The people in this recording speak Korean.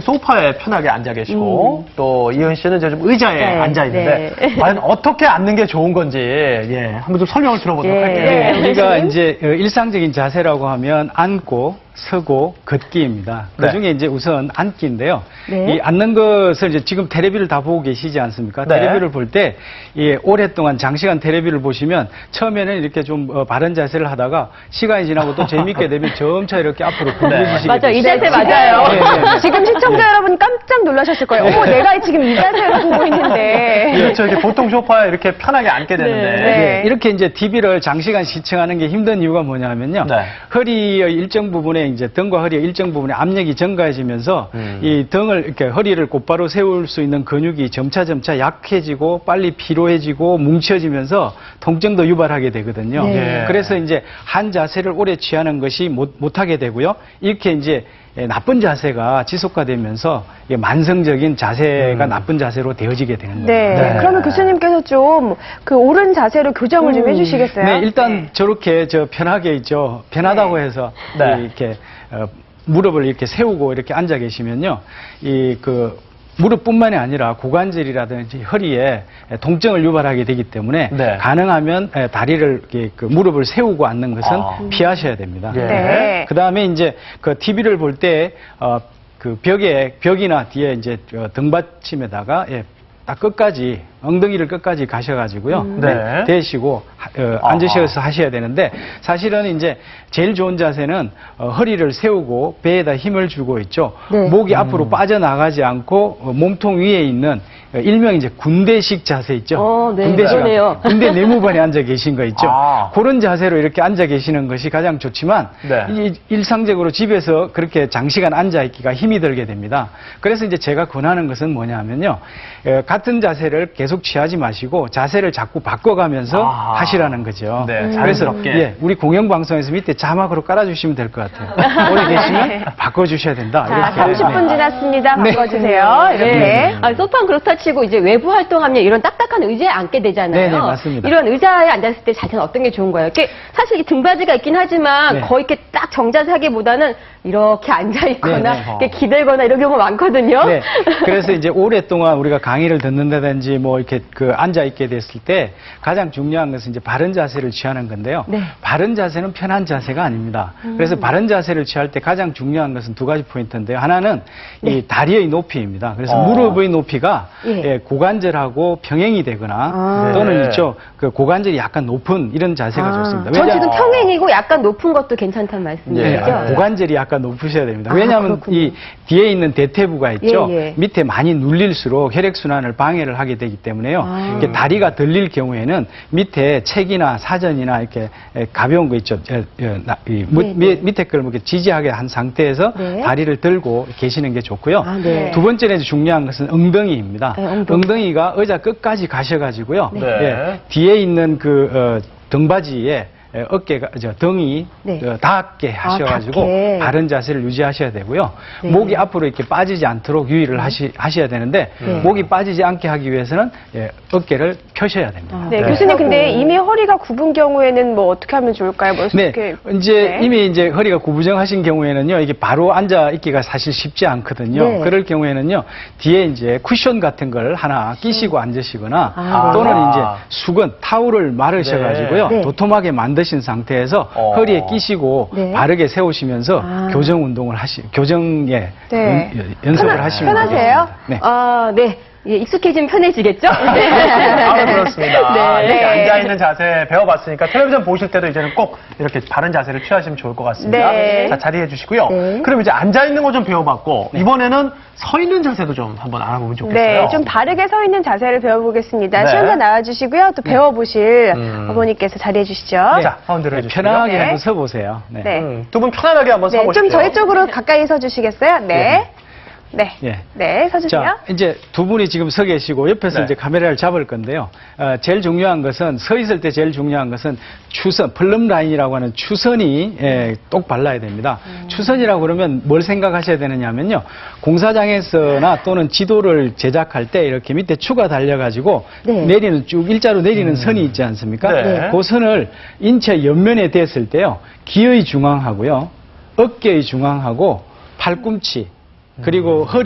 소파에 편하게 앉아 계시고 또 이현 씨는 이제 좀 의자에 네, 앉아 있는데 과연 어떻게 앉는 게 좋은 건지 한번 좀 설명을 들어보도록 할게요. 네. 우리가 이제 일상적인 자세라고 하면 앉고 서고 걷기입니다. 네. 그중에 이제 우선 앉기인데요. 네. 이 앉는 것을 이제 지금 텔레비를 다 보고 계시지 않습니까? 네. 텔레비를 볼 때 오랫동안 장시간 텔레비를 보시면 처음에는 이렇게 좀 바른 자세를 하다가 시간이 지나고 또 재밌게 되면 점차 이렇게 앞으로 굽혀지시게 맞아, 이 되죠. 자세 맞아요. 네, 네, 네. 지금 시청자 여러분 깜짝 놀라셨을 거예요. 어머, 내가 지금 이 자세로 보고 있는데. 그렇죠. 이렇게 보통 소파에 이렇게 편하게 앉게 되는데 네. 이렇게 이제 TV를 장시간 시청하는 게 힘든 이유가 뭐냐면요. 네. 허리의 일정 부분에 이제 등과 허리의 일정 부분에 압력이 증가해지면서 이 등을 이렇게 허리를 곧바로 세울 수 있는 근육이 점차 약해지고 빨리 피로해지고 뭉쳐지면서 통증도 유발하게 되거든요. 네. 그래서 이제 한 자세를 오래 취하는 것이 못하게 되고요. 이렇게 이제 나쁜 자세가 지속화되면서 만성적인 자세가 나쁜 자세로 되어지게 되는 겁니다. 네. 네. 그러면 교수님께서 좀 그 옳은 자세로 교정을 좀 해주시겠어요? 네, 일단 저렇게 편하게 있죠. 편하다고 해서 네. 이렇게 무릎을 이렇게 세우고 이렇게 앉아 계시면요. 무릎뿐만이 아니라 고관절이라든지 허리에 통증을 유발하게 되기 때문에 네. 가능하면 다리를 무릎을 세우고 앉는 것은 피하셔야 됩니다. 예. 네. 그 다음에 이제 그 TV를 볼 때 그 벽이나 뒤에 이제 등받침에다가 딱 끝까지 엉덩이를 끝까지 가셔가지고요. 네. 대시고 앉으셔서 하셔야 되는데 사실은 이제 제일 좋은 자세는 허리를 세우고 배에다 힘을 주고 있죠. 네. 목이 앞으로 빠져나가지 않고 몸통 위에 있는 일명 이제 군대식 자세 있죠. 네. 군대식 그러네요. 군대 내무반에 앉아 계신 거 있죠. 그런 자세로 이렇게 앉아 계시는 것이 가장 좋지만 네. 일상적으로 집에서 그렇게 장시간 앉아 있기가 힘이 들게 됩니다. 그래서 이제 제가 권하는 것은 뭐냐면요. 같은 자세를 계속 취하지 마시고 자세를 자꾸 바꿔가면서 하시라는 거죠. 네, 그래서 자연스럽게. 우리 공영방송에서 밑에 자막으로 깔아주시면 될 것 같아요. 오래 계시면 바꿔주셔야 된다. 자, 이렇게. 30분 지났습니다. 네. 바꿔주세요. 이렇게. 네. 소파는 그렇다 치고 이제 외부 활동하면 이런 딱딱한 의자에 앉게 되잖아요. 네네, 맞습니다. 이런 의자에 앉았을 때 자세는 어떤 게 좋은 거예요? 이렇게 사실 이 등받이가 있긴 하지만 네. 거의 이렇게 딱 정자세하기보다는 이렇게 앉아 있거나 네네. 이렇게 기대거나 이런 경우가 많거든요. 네. 그래서 이제 오랫동안 우리가 강의를 듣는다든지 뭐 이렇게 앉아 있게 됐을 때 가장 중요한 것은 이제 바른 자세를 취하는 건데요. 네. 바른 자세는 편한 자세가 아닙니다. 그래서 바른 자세를 취할 때 가장 중요한 것은 두 가지 포인트인데요. 하나는 이 다리의 높이입니다. 그래서 무릎의 높이가 고관절하고 평행이 되거나 또는 있죠. 그 고관절이 약간 높은 이런 자세가 좋습니다. 전 지금 평행이고 약간 높은 것도 괜찮다는 말씀이시죠? 고관절이 약간 높으셔야 됩니다. 왜냐하면 이 뒤에 있는 대퇴부가 있죠. 밑에 많이 눌릴수록 혈액순환을 방해를 하게 되기 때문에요. 이렇게 다리가 들릴 경우에는 밑에 책이나 사전이나 이렇게 가벼운 거 있죠. 밑에 걸 이렇게 지지하게 한 상태에서 다리를 들고 계시는 게 좋고요. 네. 두 번째는 중요한 것은 엉덩이입니다. 엉덩이가 의자 끝까지 가셔가지고요. 네. 뒤에 있는 등받이에 어깨가 등이 닿게 하셔가지고 닿게. 바른 자세를 유지하셔야 되고요. 목이 앞으로 이렇게 빠지지 않도록 유의를 하셔야 되는데 목이 빠지지 않게 하기 위해서는 어깨를 펴셔야 됩니다. 네, 교수님, 근데 이미 허리가 굽은 경우에는 뭐 어떻게 하면 좋을까요? 뭐 네, 어떻게- 이제 이미 이제 허리가 구부정하신 경우에는요, 이게 바로 앉아 있기가 사실 쉽지 않거든요. 그럴 경우에는요, 뒤에 이제 쿠션 같은 걸 하나 끼시고 앉으시거나 또는 이제 수건, 타올을 마르셔가지고요, 도톰하게 만드신 상태에서 허리에 끼시고 바르게 세우시면서 교정 운동을 교정에 연습을 하시면 편하세요? 되겠습니다. 네. 네. 익숙해지면 편해지겠죠? 그렇습니다. 네. 이렇게 앉아있는 자세 배워봤으니까 텔레비전 보실 때도 이제는 꼭 이렇게 바른 자세를 취하시면 좋을 것 같습니다. 네. 자, 자리해 주시고요. 그럼 이제 앉아있는 거 좀 배워봤고, 이번에는 서 있는 자세도 좀 한번 알아보면 좋겠어요. 네, 좀 바르게 서 있는 자세를 배워보겠습니다. 네. 시험자 나와주시고요. 또 배워보실 어머니께서 자리해 주시죠. 자, 가운데로 해주시고요. 편하게 네. 한번 서보세요. 네. 두 분 편안하게 한번 네, 서보시죠. 좀 저희 쪽으로 가까이 서주시겠어요? 네. 네. 예. 네, 서주세요. 자, 이제 두 분이 지금 서 계시고 옆에서 네. 이제 카메라를 잡을 건데요. 제일 중요한 것은 서 있을 때 제일 중요한 것은 추선, 플럼 라인이라고 하는 추선이 똑 발라야 됩니다. 추선이라고 그러면 뭘 생각하셔야 되느냐면요. 공사장에서나 또는 지도를 제작할 때 이렇게 밑에 추가 달려가지고 내리는 쭉 일자로 내리는 선이 있지 않습니까? 네. 그 선을 인체 옆면에 댔을 때요. 귀의 중앙하고요. 어깨의 중앙하고 팔꿈치 그리고 허리